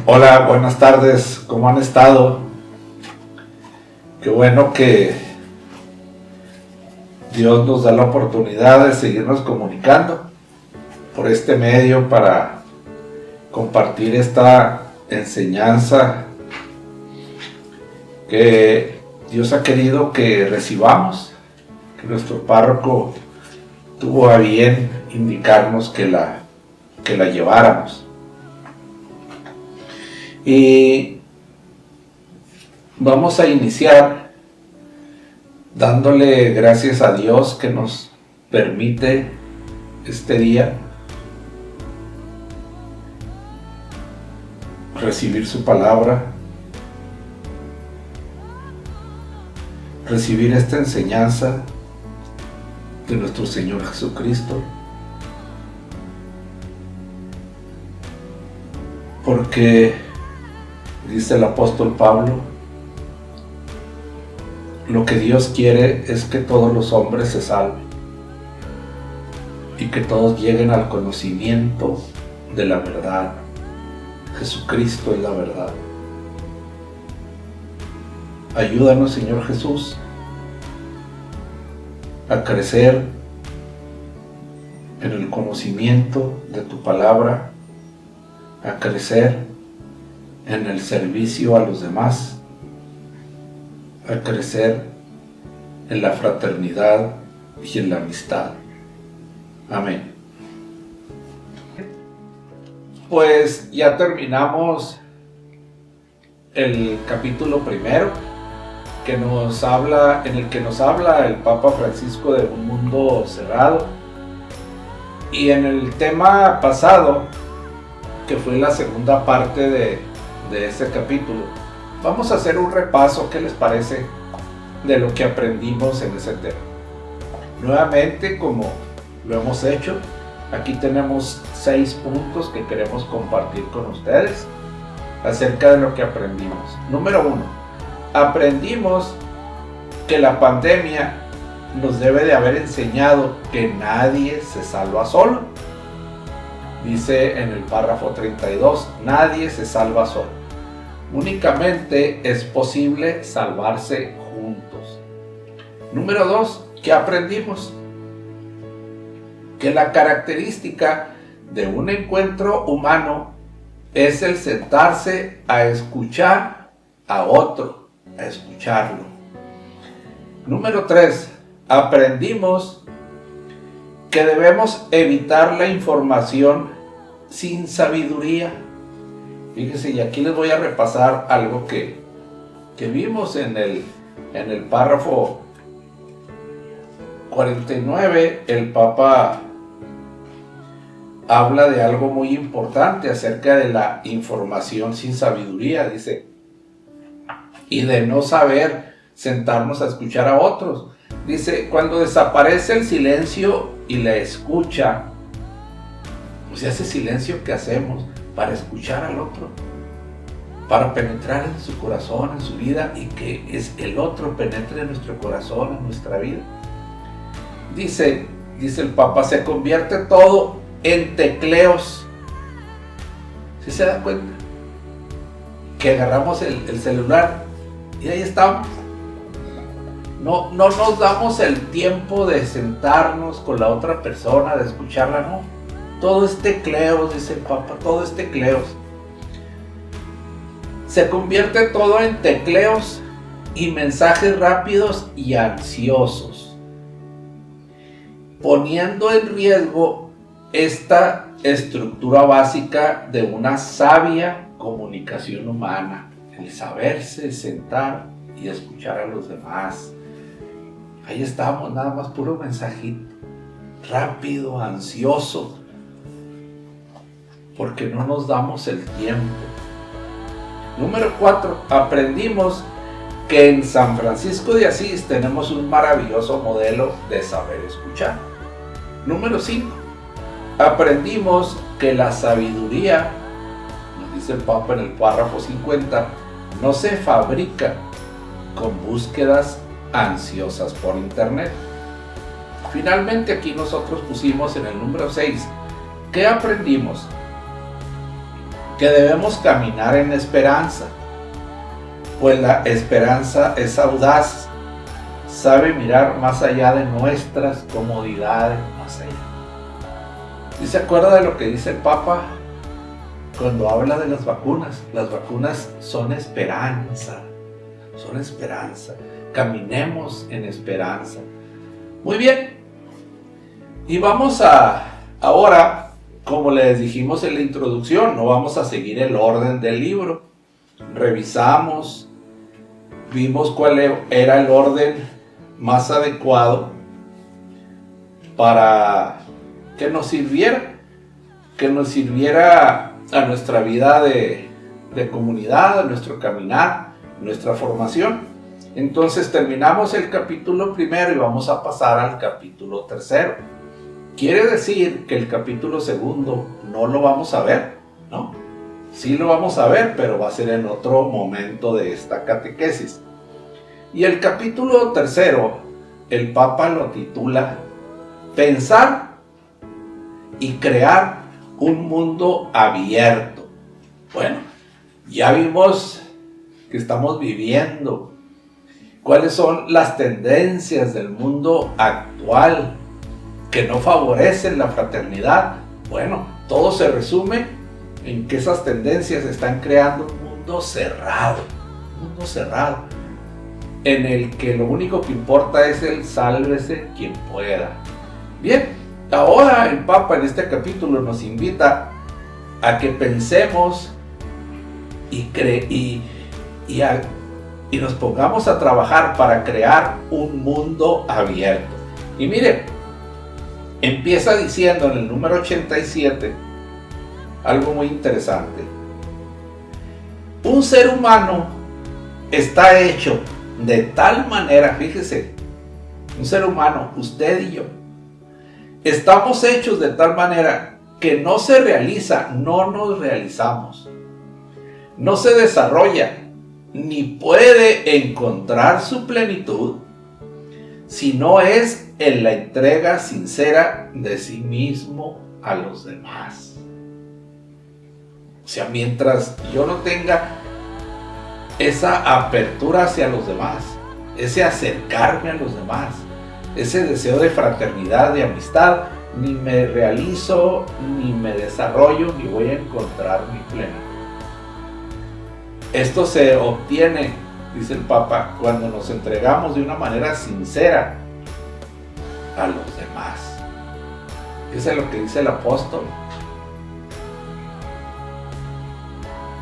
Hola, buenas tardes, ¿cómo han estado? Qué bueno que Dios nos da la oportunidad de seguirnos comunicando por este medio para compartir esta enseñanza que Dios ha querido que recibamos, que nuestro párroco tuvo a bien indicarnos que la lleváramos. Y vamos a iniciar dándole gracias a Dios que nos permite este día recibir su palabra, recibir esta enseñanza de nuestro Señor Jesucristo, porque dice el apóstol Pablo, lo que Dios quiere es que todos los hombres se salven y que todos lleguen al conocimiento de la verdad. Jesucristo es la verdad. Ayúdanos, Señor Jesús, a crecer en el conocimiento de tu palabra, a crecer en el servicio a los demás, a crecer en la fraternidad y en la amistad. Amén. Pues ya terminamos el capítulo primero, en el que nos habla el Papa Francisco de un mundo cerrado. Y en el tema pasado, que fue la segunda parte de ese capítulo, vamos a hacer un repaso, ¿qué les parece?, de lo que aprendimos en ese tema. Nuevamente, como lo hemos hecho, aquí tenemos 6 puntos que queremos compartir con ustedes acerca de lo que aprendimos. Número 1, aprendimos que la pandemia nos debe de haber enseñado que nadie se salva solo. Dice en el párrafo 32, nadie se salva solo. Únicamente es posible salvarse juntos. Número 2, ¿qué aprendimos? Que la característica de un encuentro humano es el sentarse a escuchar a otro, a escucharlo. Número 3, aprendimos que debemos evitar la información sin sabiduría. Fíjense, y aquí les voy a repasar algo que vimos en el párrafo 49. El Papa habla de algo muy importante acerca de la información sin sabiduría. Dice, y de no saber sentarnos a escuchar a otros. Dice, cuando desaparece el silencio y la escucha, pues ese silencio que hacemos para escuchar al otro, para penetrar en su corazón, en su vida, y que el otro penetre en nuestro corazón, en nuestra vida. Dice el Papa, se convierte todo en tecleos. ¿Sí se da cuenta? Que agarramos el celular y ahí estamos. No nos damos el tiempo de sentarnos con la otra persona, de escucharla, no. Todo es tecleos, dice el Papa, todo es tecleos. Se convierte todo en tecleos y mensajes rápidos y ansiosos, poniendo en riesgo esta estructura básica de una sabia comunicación humana, el saberse sentar y escuchar a los demás. Ahí estamos, nada más puro mensajito, rápido, ansioso, porque no nos damos el tiempo. Número 4, aprendimos que en San Francisco de Asís tenemos un maravilloso modelo de saber escuchar. Número 5, aprendimos que la sabiduría, nos dice el Papa en el párrafo 50, no se fabrica con búsquedas ansiosas por internet. Finalmente, aquí nosotros pusimos en el número 6, ¿qué aprendimos? que debemos caminar en esperanza, pues la esperanza es audaz, sabe mirar más allá de nuestras comodidades, más allá. ¿Y se acuerda de lo que dice el Papa cuando habla de las vacunas? Las vacunas son esperanza, son esperanza. Caminemos en esperanza. Muy bien. Y vamos ahora, como les dijimos en la introducción, no vamos a seguir el orden del libro. Revisamos, vimos cuál era el orden más adecuado para que nos sirviera a nuestra vida de comunidad, a nuestro caminar, nuestra formación. Entonces terminamos el capítulo primero y vamos a pasar al capítulo tercero. Quiere decir que el capítulo segundo no lo vamos a ver, ¿no? Sí lo vamos a ver, pero va a ser en otro momento de esta catequesis. Y el capítulo tercero, el Papa lo titula Pensar y crear un mundo abierto. Bueno, ya vimos que estamos viviendo cuáles son las tendencias del mundo actual que no favorecen la fraternidad. Bueno, todo se resume en que esas tendencias están creando un mundo cerrado, en el que lo único que importa es el sálvese quien pueda. Bien, ahora el Papa en este capítulo nos invita a que pensemos y nos pongamos a trabajar para crear un mundo abierto. Y miren, empieza diciendo en el número 87 algo muy interesante. Un ser humano está hecho de tal manera, fíjese, un ser humano, usted y yo, estamos hechos de tal manera que no se realiza, no nos realizamos, no se desarrolla, ni puede encontrar su plenitud si no es en la entrega sincera de sí mismo a los demás. O sea, mientras yo no tenga esa apertura hacia los demás, ese acercarme a los demás, ese deseo de fraternidad, de amistad, ni me realizo, ni me desarrollo, ni voy a encontrar mi plenitud. Esto se obtiene, dice el Papa, cuando nos entregamos de una manera sincera a los demás. Eso es lo que dice el apóstol.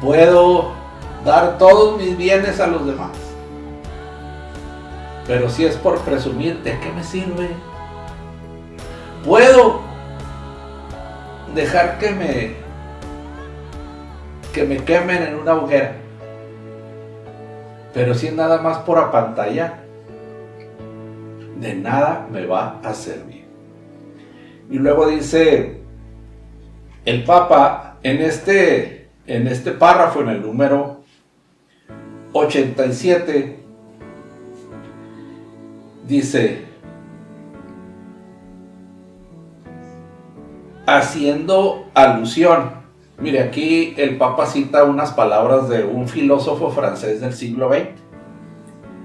Puedo dar todos mis bienes a los demás, pero si es por presumir, ¿de qué me sirve? Puedo dejar que me quemen en una hoguera, pero si es nada más por apantallar, de nada me va a servir. Y luego dice el Papa en este párrafo, en el número 87, dice, haciendo alusión, mire, aquí el Papa cita unas palabras de un filósofo francés del siglo XX.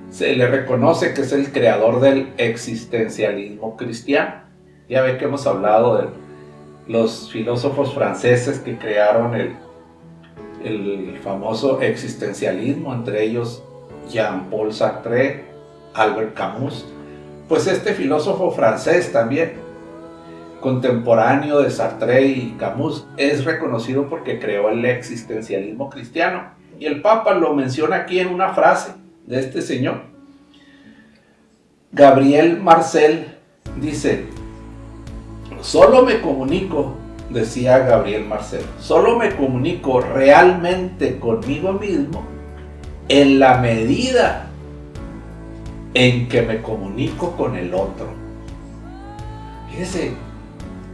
Se le reconoce que es el creador del existencialismo cristiano. Ya ve que hemos hablado de los filósofos franceses que crearon el famoso existencialismo, entre ellos Jean-Paul Sartre, Albert Camus. Pues este filósofo francés también, contemporáneo de Sartre y Camus, es reconocido porque creó el existencialismo cristiano. Y el Papa lo menciona aquí en una frase de este señor. Gabriel Marcel dice, solo me comunico, decía Gabriel Marcel, solo me comunico realmente conmigo mismo en la medida en que me comunico con el otro. Fíjese,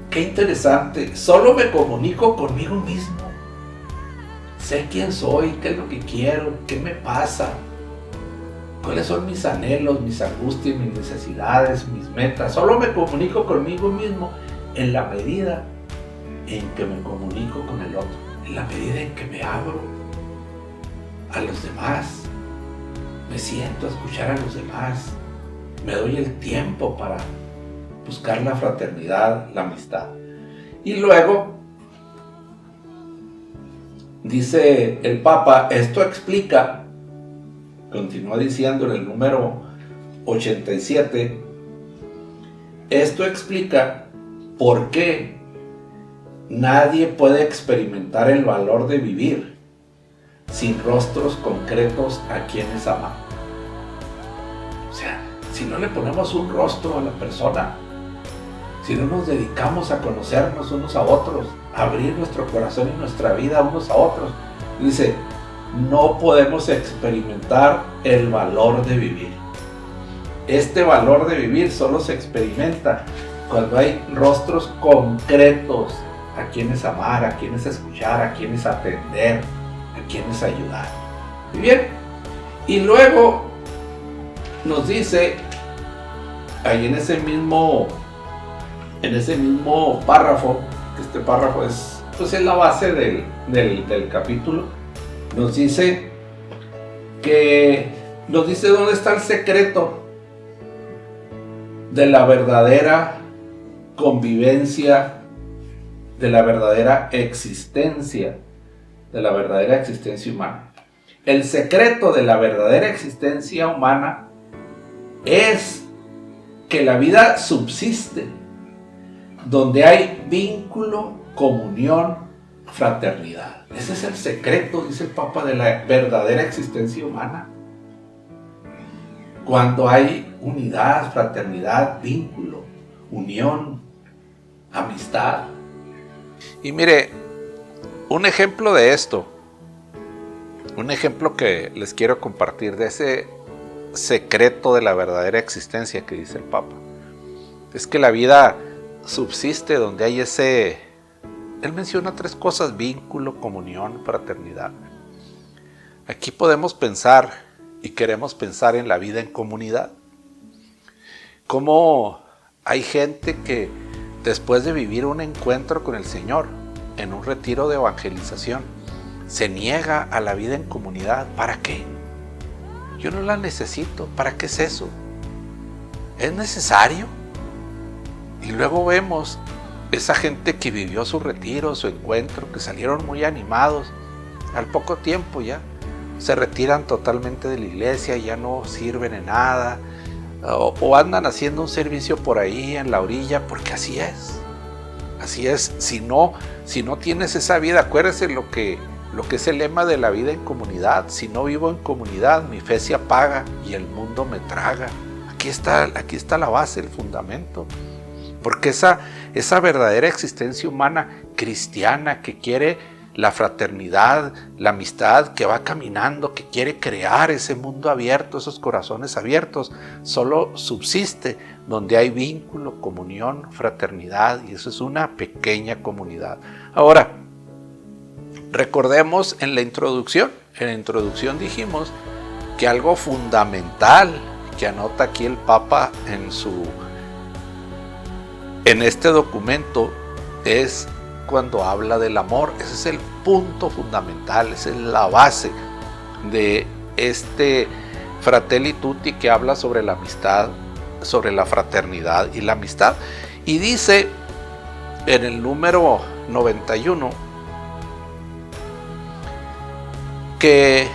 qué interesante, solo me comunico conmigo mismo. Sé quién soy, qué es lo que quiero, qué me pasa, cuáles son mis anhelos, mis angustias, mis necesidades, mis metas. Solo me comunico conmigo mismo en la medida en que me comunico con el otro. en la medida en que me abro a los demás, me siento a escuchar a los demás, me doy el tiempo para buscar la fraternidad, la amistad. Y luego dice el Papa, esto explica, continúa diciendo en el número 87, esto explica por qué nadie puede experimentar el valor de vivir sin rostros concretos a quienes aman. O sea, si no le ponemos un rostro a la persona, si no nos dedicamos a conocernos unos a otros, a abrir nuestro corazón y nuestra vida unos a otros, dice, no podemos experimentar el valor de vivir. Este valor de vivir solo se experimenta cuando hay rostros concretos a quienes amar, a quienes escuchar, a quienes atender, a quienes ayudar. Muy bien. Y luego nos dice, ahí en ese mismo párrafo, que este párrafo es la base del capítulo, nos dice dónde está el secreto de la verdadera convivencia, de la verdadera existencia humana. El secreto de la verdadera existencia humana es que la vida subsiste donde hay vínculo, comunión, fraternidad. Ese es el secreto, dice el Papa, de la verdadera existencia humana. Cuando hay unidad, fraternidad, vínculo, unión, amistad. Y mire, un ejemplo de esto, un ejemplo que les quiero compartir de ese secreto de la verdadera existencia que dice el Papa, es que la vida subsiste donde hay él menciona 3 cosas: vínculo, comunión, fraternidad. Aquí podemos pensar y queremos pensar en la vida en comunidad. Cómo hay gente que después de vivir un encuentro con el Señor en un retiro de evangelización, se niega a la vida en comunidad. ¿Para qué? Yo no la necesito. ¿Para qué es eso? ¿Es necesario? Y luego vemos esa gente que vivió su retiro, su encuentro, que salieron muy animados. Al poco tiempo ya se retiran totalmente de la iglesia, ya no sirven en nada, o andan haciendo un servicio por ahí en la orilla, porque así es. Así es. Si no tienes esa vida, acuérdese lo que es el lema de la vida en comunidad: si no vivo en comunidad, mi fe se apaga y el mundo me traga. Aquí está la base, el fundamento. Porque esa verdadera existencia humana cristiana que quiere la fraternidad, la amistad, que va caminando, que quiere crear ese mundo abierto, esos corazones abiertos, solo subsiste donde hay vínculo, comunión, fraternidad, y eso es una pequeña comunidad. Ahora, recordemos en la introducción dijimos que algo fundamental que anota aquí el Papa en este documento es cuando habla del amor. Ese es el punto fundamental, esa es la base de este Fratelli Tutti que habla sobre la amistad, sobre la fraternidad y la amistad. Y dice en el número 91 que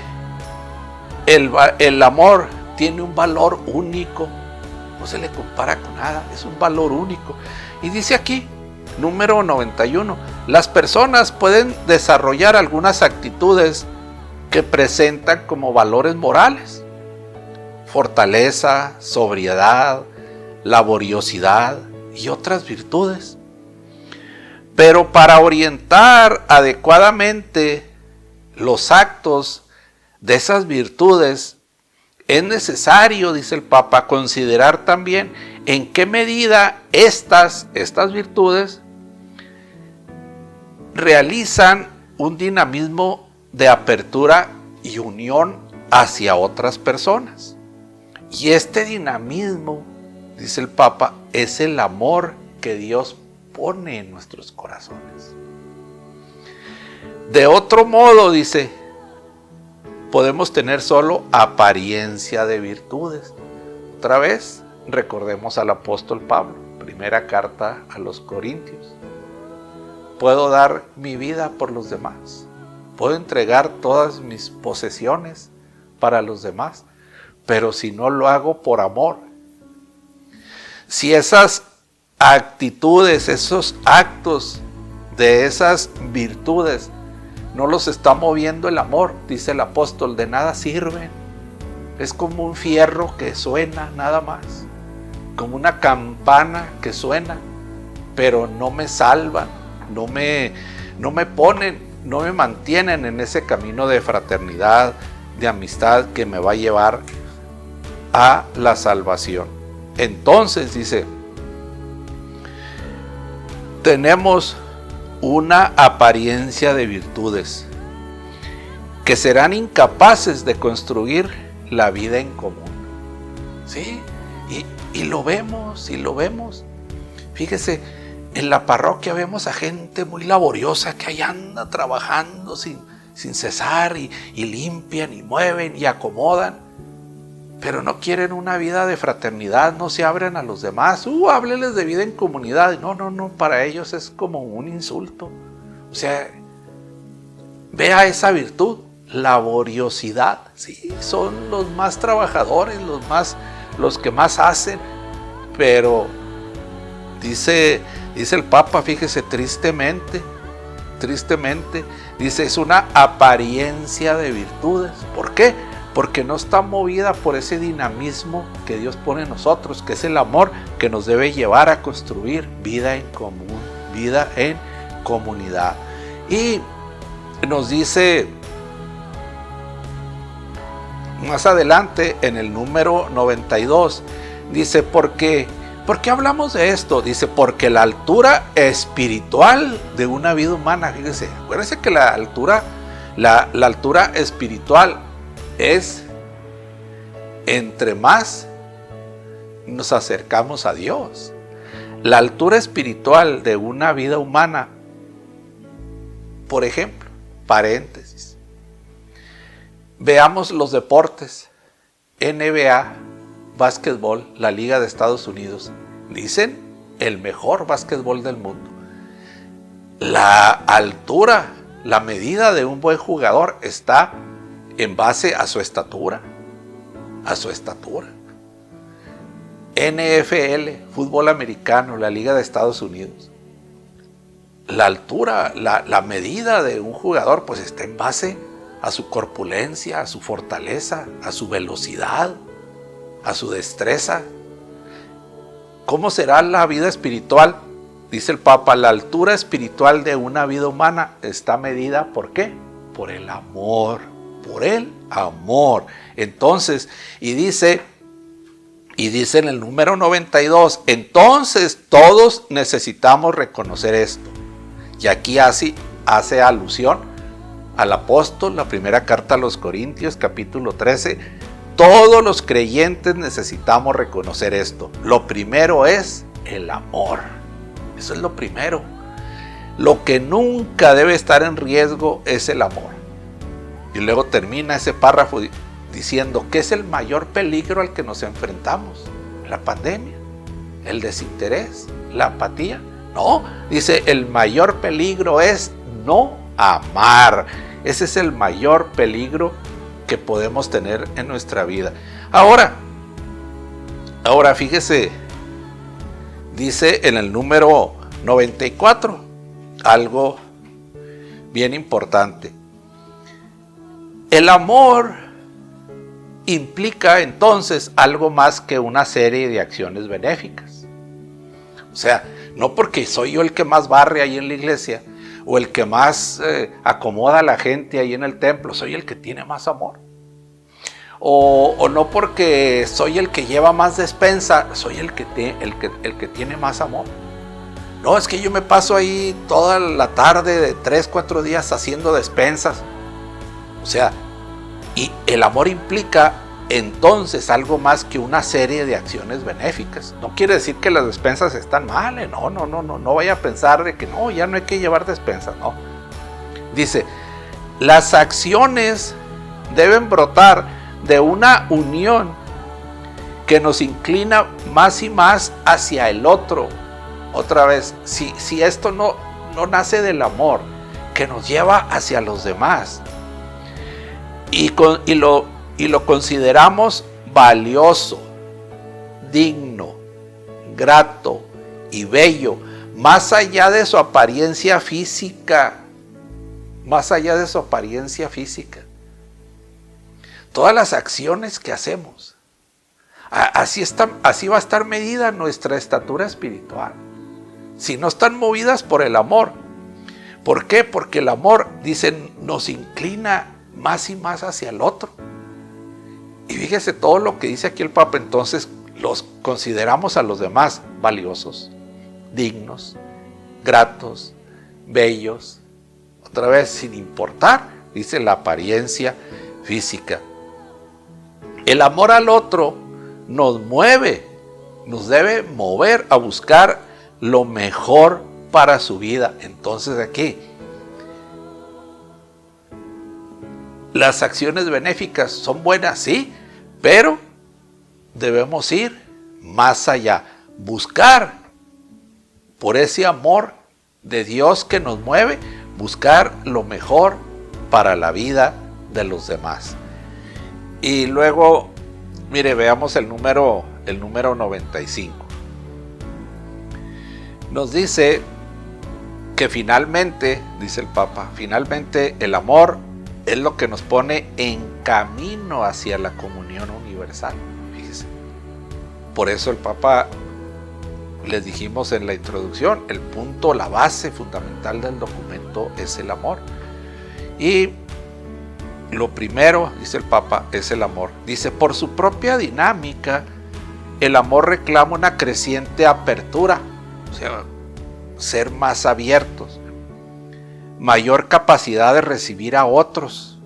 el amor tiene un valor único, no se le compara con nada, es un valor único. Y dice aquí, número 91, las personas pueden desarrollar algunas actitudes que presentan como valores morales: fortaleza, sobriedad, laboriosidad y otras virtudes. Pero para orientar adecuadamente los actos de esas virtudes, es necesario, dice el Papa, considerar también en qué medida estas virtudes realizan un dinamismo de apertura y unión hacia otras personas. Y este dinamismo, dice el Papa, es el amor que Dios pone en nuestros corazones. De otro modo, dice, podemos tener solo apariencia de virtudes. Otra vez, recordemos al apóstol Pablo, primera carta a los Corintios. Puedo dar mi vida por los demás. Puedo entregar todas mis posesiones para los demás. Pero si no lo hago por amor, si esas actitudes, esos actos de esas virtudes no los está moviendo el amor, dice el apóstol, de nada sirven. Es como un fierro que suena nada más, como una campana que suena, pero no me salvan, no me ponen, no me mantienen en ese camino de fraternidad, de amistad que me va a llevar a la salvación. Entonces dice, tenemos una apariencia de virtudes que serán incapaces de construir la vida en común. ¿Sí? Y lo vemos, y lo vemos. Fíjese, en la parroquia vemos a gente muy laboriosa que ahí anda trabajando sin cesar y limpian y mueven y acomodan, pero no quieren una vida de fraternidad, no se abren a los demás. Hábleles de vida en comunidad. No, para ellos es como un insulto. O sea, vea esa virtud, laboriosidad. Sí, son los más trabajadores, los que más hacen, pero dice el Papa, fíjese, tristemente, dice, es una apariencia de virtudes. ¿Por qué? Porque no está movida por ese dinamismo que Dios pone en nosotros, que es el amor que nos debe llevar a construir vida en común, vida en comunidad. Y nos dice más adelante en el número 92, dice, ¿por qué hablamos de esto? Dice, porque la altura espiritual de una vida humana, fíjese, acuérdense que la altura espiritual es entre más nos acercamos a Dios. La altura espiritual de una vida humana, por ejemplo, paréntesis, veamos los deportes, NBA, básquetbol, la Liga de Estados Unidos, dicen el mejor básquetbol del mundo. La altura, la medida de un buen jugador está en base a su estatura, NFL, fútbol americano, la Liga de Estados Unidos. La altura, la medida de un jugador, pues está en base a su corpulencia, a su fortaleza, a su velocidad, a su destreza. ¿Cómo será la vida espiritual? Dice el Papa, la altura espiritual de una vida humana está medida, ¿por qué? Por el amor. Por el amor. Entonces, y dice en el número 92, entonces todos necesitamos reconocer esto. Y aquí hace alusión al apóstol, la primera carta a los Corintios, capítulo 13. Todos los creyentes necesitamos reconocer esto. Lo primero es el amor. Eso es lo primero. Lo que nunca debe estar en riesgo es el amor. Y luego termina ese párrafo diciendo que es el mayor peligro al que nos enfrentamos. La pandemia, el desinterés, la apatía. No, dice, el mayor peligro es no amar. Ese es el mayor peligro que podemos tener en nuestra vida. Ahora fíjese, dice en el número 94 algo bien importante. El amor implica entonces algo más que una serie de acciones benéficas. O sea, no porque soy yo el que más barre ahí en la iglesia o el que más acomoda a la gente ahí en el templo, soy el que tiene más amor. O no porque soy el que lleva más despensa, soy el que tiene más amor. No, es que yo me paso ahí toda la tarde de 3-4 días haciendo despensas. O sea, y el amor implica entonces algo más que una serie de acciones benéficas. No quiere decir que las despensas están mal, no vaya a pensar de que no, ya no hay que llevar despensas, no. Dice, Las acciones deben brotar de una unión que nos inclina más y más hacia el otro. Otra vez, si esto no nace del amor, que nos lleva hacia los demás, y lo consideramos valioso, digno, grato y bello, más allá de su apariencia física, todas las acciones que hacemos, así va a estar medida nuestra estatura espiritual, si no están movidas por el amor. ¿Por qué? Porque el amor, dicen, nos inclina más y más hacia el otro. Y fíjese todo lo que dice aquí el Papa. Entonces los consideramos a los demás valiosos, dignos, gratos, bellos. Otra vez, sin importar, dice, la apariencia física. El amor al otro nos mueve, nos debe mover a buscar lo mejor para su vida. Entonces aquí, las acciones benéficas son buenas, sí, pero debemos ir más allá, buscar por ese amor de Dios que nos mueve, buscar lo mejor para la vida de los demás. Y luego, mire, veamos el número 95. Nos dice que finalmente, dice el Papa, finalmente el amor es lo que nos pone en camino hacia la comunión universal. Fíjese. Por eso el Papa, les dijimos en la introducción, el punto, la base fundamental del documento es el amor. Y lo primero, dice el Papa, es el amor. Dice, por su propia dinámica, el amor reclama una creciente apertura, o sea, ser más abiertos, mayor capacidad de recibir a otros.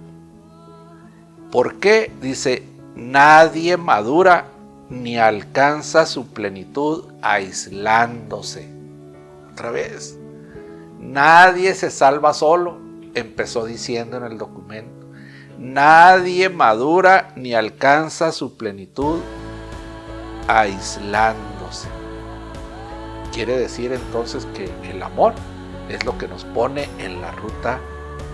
¿Por qué? Dice, nadie madura ni alcanza su plenitud aislándose. Otra vez, nadie se salva solo, empezó diciendo en el documento. Nadie madura ni alcanza su plenitud aislándose. Quiere decir entonces que el amor es lo que nos pone en la ruta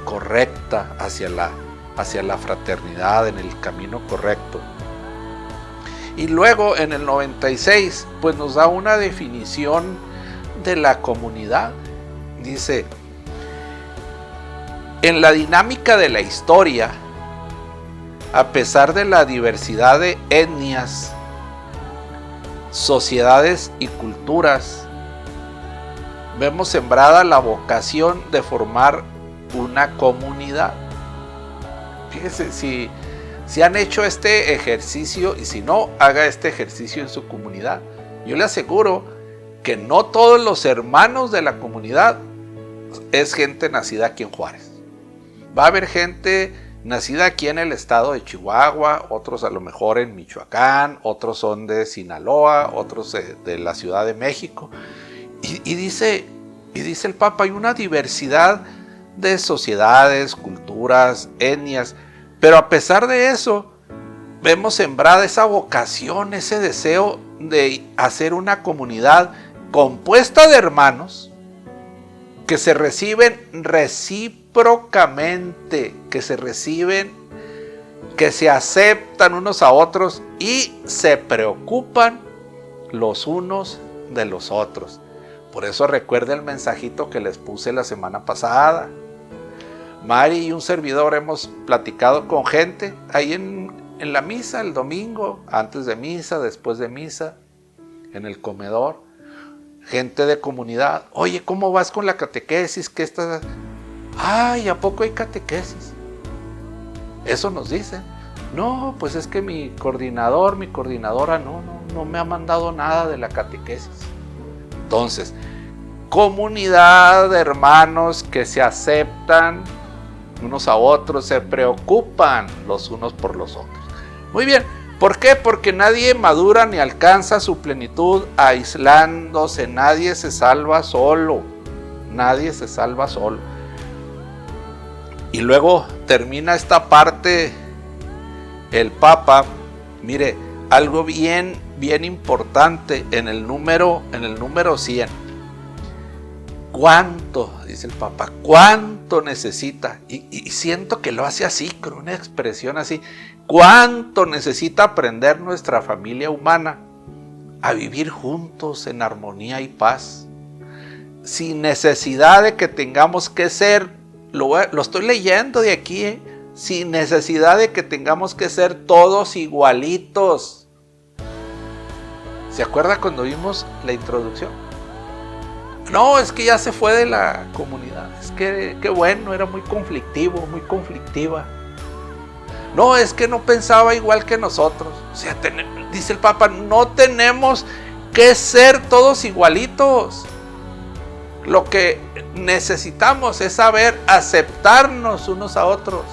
correcta hacia la fraternidad, en el camino correcto. Y luego en el 96 pues nos da una definición de la comunidad. Dice, en la dinámica de la historia, a pesar de la diversidad de etnias, sociedades y culturas, vemos sembrada la vocación de formar una comunidad. Fíjense, si han hecho este ejercicio, y si no, haga este ejercicio en su comunidad. Yo le aseguro que no todos los hermanos de la comunidad es gente nacida aquí en Juárez. Va a haber gente nacida aquí en el estado de Chihuahua, otros a lo mejor en Michoacán, otros son de Sinaloa, otros de la Ciudad de México. Y dice el Papa, hay una diversidad de sociedades, culturas, etnias, pero a pesar de eso, vemos sembrada esa vocación, ese deseo de hacer una comunidad compuesta de hermanos que se reciben recíprocamente, que se aceptan unos a otros y se preocupan los unos de los otros. Por eso recuerda el mensajito que les puse la semana pasada. Mari y un servidor hemos platicado con gente ahí en la misa, el domingo, antes de misa, después de misa, en el comedor. Gente de comunidad. Oye, ¿cómo vas con la catequesis? ¿Qué estás? Ay, ¿a poco hay catequesis? Eso nos dicen. No, pues es que mi coordinadora no me ha mandado nada de la catequesis. Entonces, comunidad de hermanos que se aceptan unos a otros, se preocupan los unos por los otros. Muy bien, ¿por qué? Porque nadie madura ni alcanza su plenitud aislándose, nadie se salva solo, nadie se salva solo. Y luego termina esta parte el Papa. Mire, algo bien importante en el número 100. ¿Cuánto? Dice el Papa, ¿cuánto necesita? Y siento que lo hace así, con una expresión así. ¿Cuánto necesita aprender nuestra familia humana a vivir juntos en armonía y paz? Sin necesidad de que tengamos que ser, lo estoy leyendo de aquí, sin necesidad de que tengamos que ser todos igualitos. ¿Se acuerda cuando vimos la introducción? No, es que ya se fue de la comunidad. Es que qué bueno, era muy conflictivo, muy conflictiva. No, es que no pensaba igual que nosotros. O sea, dice el Papa, no tenemos que ser todos igualitos. Lo que necesitamos es saber aceptarnos unos a otros,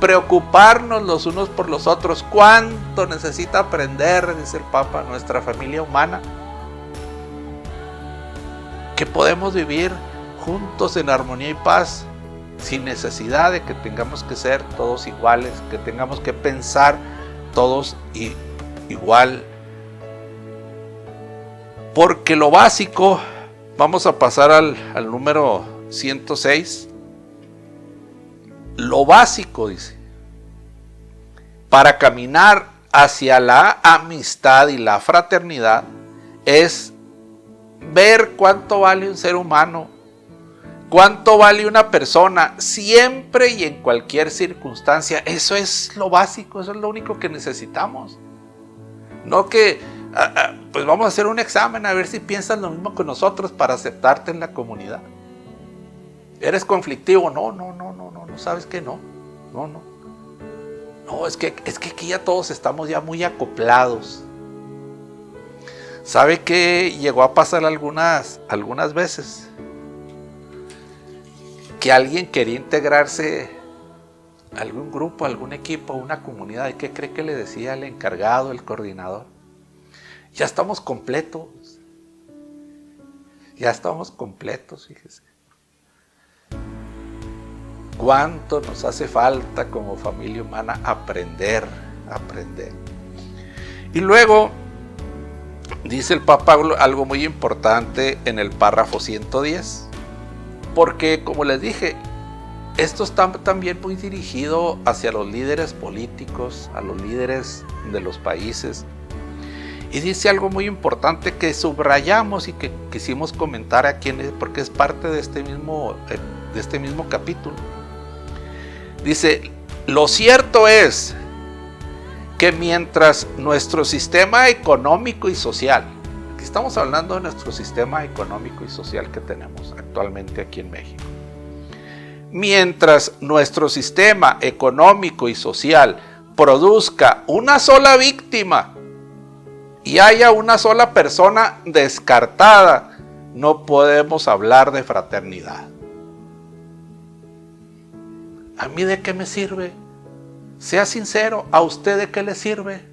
preocuparnos los unos por los otros. ¿Cuánto necesita aprender, dice el Papa, nuestra familia humana? Que podemos vivir juntos en armonía y paz, sin necesidad de que tengamos que ser todos iguales, que tengamos que pensar todos igual. Porque lo básico, vamos a pasar al número 106. Lo básico, dice, para caminar hacia la amistad y la fraternidad es ver cuánto vale un ser humano, cuánto vale una persona, siempre y en cualquier circunstancia. Eso es lo básico, eso es lo único que necesitamos. No que, pues vamos a hacer un examen a ver si piensas lo mismo que nosotros para aceptarte en la comunidad. ¿Eres conflictivo? No, sabes que no. No, es que aquí ya todos estamos ya muy acoplados. ¿Sabe qué llegó a pasar algunas veces? Que alguien quería integrarse a algún grupo, a algún equipo, a una comunidad. ¿Y qué cree que le decía el encargado, el coordinador? Ya estamos completos. Ya estamos completos, fíjese. ¿Cuánto nos hace falta como familia humana aprender? Y luego dice el Papa algo muy importante en el párrafo 110, porque como les dije, esto está también muy dirigido hacia los líderes políticos, a los líderes de los países, y dice algo muy importante que subrayamos y que quisimos comentar aquí, porque es parte de este mismo capítulo. Dice, lo cierto es que mientras nuestro sistema económico y social, aquí estamos hablando de nuestro sistema económico y social que tenemos actualmente aquí en México, mientras nuestro sistema económico y social produzca una sola víctima y haya una sola persona descartada, no podemos hablar de fraternidad. ¿A mí de qué me sirve? Sea sincero, ¿a usted de qué le sirve?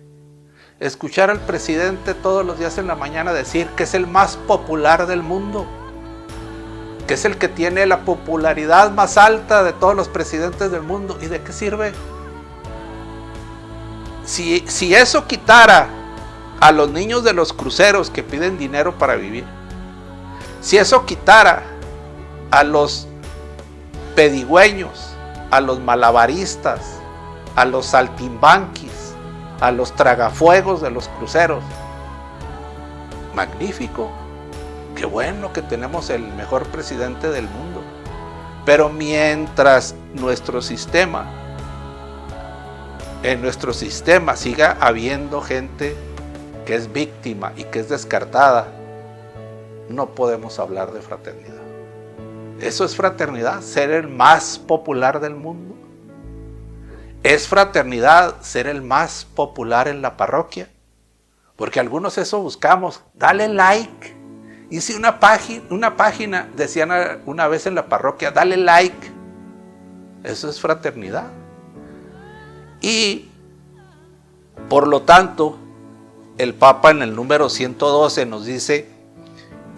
Escuchar al presidente todos los días en la mañana decir que es el más popular del mundo, que es el que tiene la popularidad más alta de todos los presidentes del mundo. ¿Y de qué sirve? Si eso quitara a los niños de los cruceros que piden dinero para vivir, si eso quitara a los pedigüeños, a los malabaristas, a los saltimbanquis, a los tragafuegos de los cruceros, magnífico, qué bueno que tenemos el mejor presidente del mundo. Pero mientras en nuestro sistema siga habiendo gente que es víctima y que es descartada, no podemos hablar de fraternidad. ¿Eso es fraternidad? ¿Ser el más popular del mundo? ¿Es fraternidad ser el más popular en la parroquia? Porque algunos eso buscamos. Dale like. Hice una página, decían una vez en la parroquia, dale like. Eso es fraternidad. Y por lo tanto, el Papa en el número 112 nos dice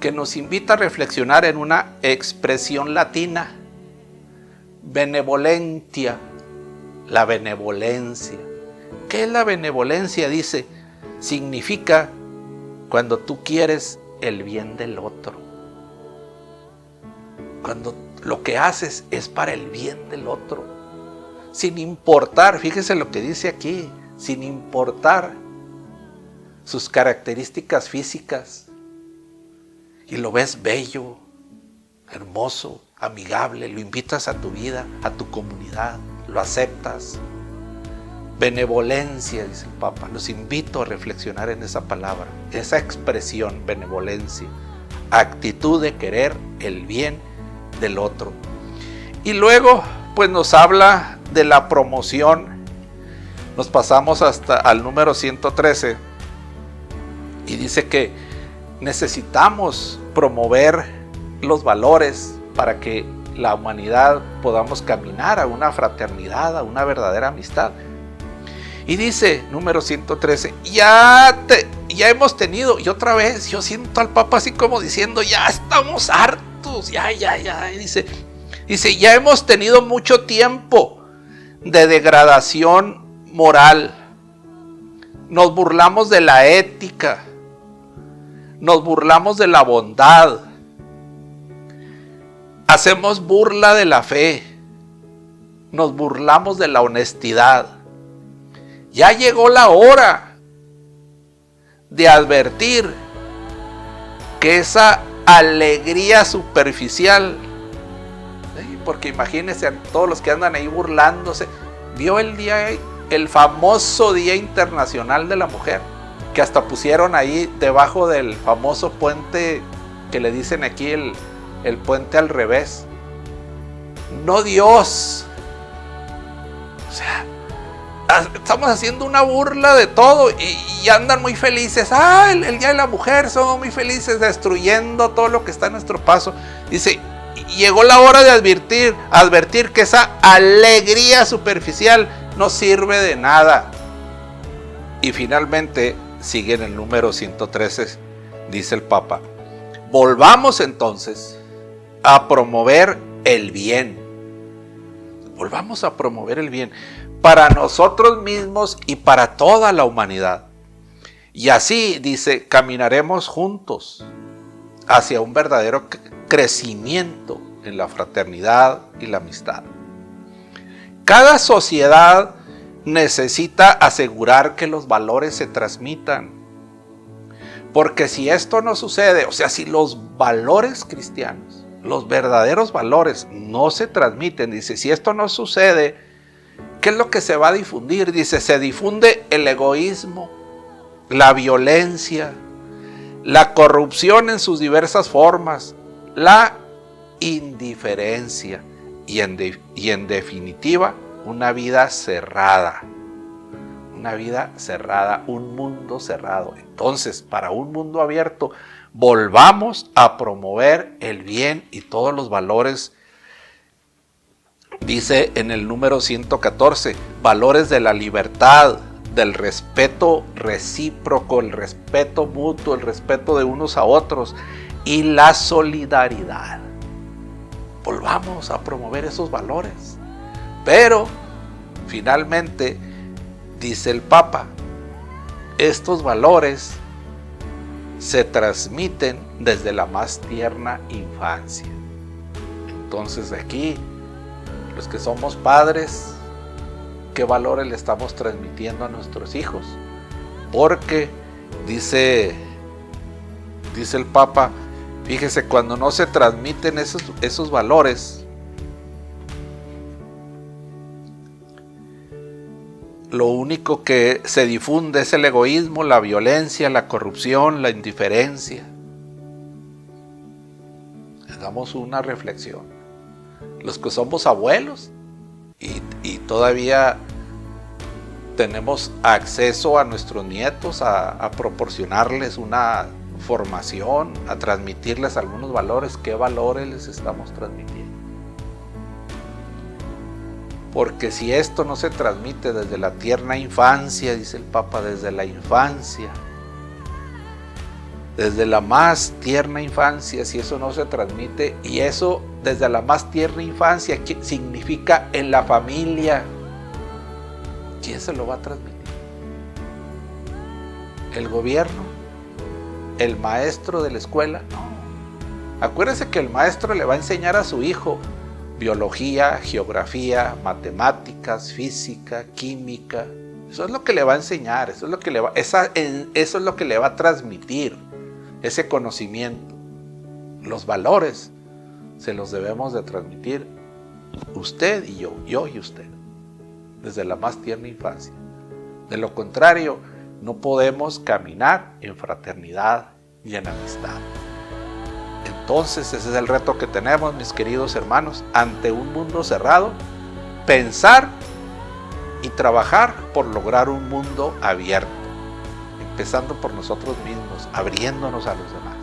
que nos invita a reflexionar en una expresión latina: benevolentia, la benevolencia. ¿Qué es la benevolencia? Dice, significa cuando tú quieres el bien del otro. Cuando lo que haces es para el bien del otro. Sin importar, fíjese lo que dice aquí, sin importar sus características físicas. Y lo ves bello, hermoso, amigable, lo invitas a tu vida, a tu comunidad, lo aceptas. Benevolencia, dice el Papa. Los invito a reflexionar en esa palabra, esa expresión, benevolencia. Actitud de querer el bien del otro. Y luego, pues nos habla de la promoción. Nos pasamos hasta al número 113 y dice que necesitamos promover los valores para que la humanidad podamos caminar a una fraternidad, a una verdadera amistad. Y dice, número 113, ya hemos tenido, y otra vez yo siento al Papa así como diciendo, ya estamos hartos, ya. Dice, ya hemos tenido mucho tiempo de degradación moral. Nos burlamos de la ética, nos burlamos de la bondad, hacemos burla de la fe, nos burlamos de la honestidad. Ya llegó la hora de advertir que esa alegría superficial, ¿sí? Porque imagínense a todos los que andan ahí burlándose. Vio el famoso Día Internacional de la Mujer, que hasta pusieron ahí debajo del famoso puente que le dicen aquí el puente al revés. No Dios. O sea, estamos haciendo una burla de todo y andan muy felices. El Día de la Mujer, somos muy felices, destruyendo todo lo que está a nuestro paso. Dice, llegó la hora de advertir que esa alegría superficial no sirve de nada. Y finalmente sigue en el número 113, dice el Papa, volvamos entonces a promover el bien. Volvamos a promover el bien para nosotros mismos y para toda la humanidad. Y así, dice, caminaremos juntos hacia un verdadero crecimiento en la fraternidad y la amistad. Cada sociedad necesita asegurar que los valores se transmitan. Porque si esto no sucede, o sea, si los valores cristianos, los verdaderos valores no se transmiten, dice, si esto no sucede, ¿qué es lo que se va a difundir? Dice, se difunde el egoísmo, la violencia, la corrupción en sus diversas formas, la indiferencia y en definitiva, una vida cerrada. Una vida cerrada, un mundo cerrado. Entonces, para un mundo abierto, volvamos a promover el bien y todos los valores. Dice en el número 114, valores de la libertad, del respeto recíproco, el respeto mutuo, el respeto de unos a otros y la solidaridad. Volvamos a promover esos valores. Pero, finalmente, dice el Papa, estos valores se transmiten desde la más tierna infancia. Entonces aquí, los que somos padres, ¿qué valores le estamos transmitiendo a nuestros hijos? Porque dice el Papa, fíjese, cuando no se transmiten esos valores, lo único que se difunde es el egoísmo, la violencia, la corrupción, la indiferencia. Hagamos una reflexión. Los que somos abuelos y todavía tenemos acceso a nuestros nietos, a proporcionarles una formación, a transmitirles algunos valores, ¿qué valores les estamos transmitiendo? Porque si esto no se transmite desde la tierna infancia, dice el Papa, desde la infancia, desde la más tierna infancia, si eso no se transmite, y eso desde la más tierna infancia, ¿qué significa en la familia? ¿Quién se lo va a transmitir? ¿El gobierno? ¿El maestro de la escuela? No. Acuérdese que el maestro le va a enseñar a su hijo biología, geografía, matemáticas, física, química. Eso es lo que le va a enseñar, eso es lo que le va a transmitir, ese conocimiento. Los valores se los debemos de transmitir usted y yo y usted, desde la más tierna infancia. De lo contrario, no podemos caminar en fraternidad y en amistad. Entonces, ese es el reto que tenemos, mis queridos hermanos, ante un mundo cerrado, pensar y trabajar por lograr un mundo abierto, empezando por nosotros mismos, abriéndonos a los demás.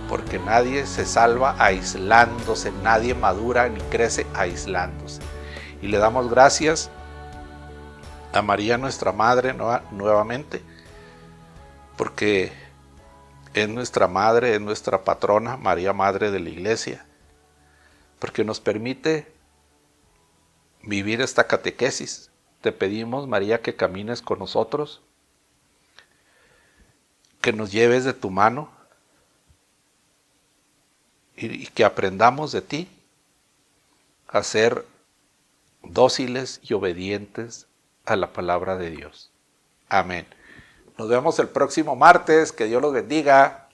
Porque nadie se salva aislándose, nadie madura ni crece aislándose. Y le damos gracias a María nuestra Madre nuevamente, porque es nuestra Madre, es nuestra patrona, María Madre de la Iglesia, porque nos permite vivir esta catequesis. Te pedimos, María, que camines con nosotros, que nos lleves de tu mano y que aprendamos de ti a ser dóciles y obedientes a la palabra de Dios. Amén. Nos vemos el próximo martes. Que Dios los bendiga.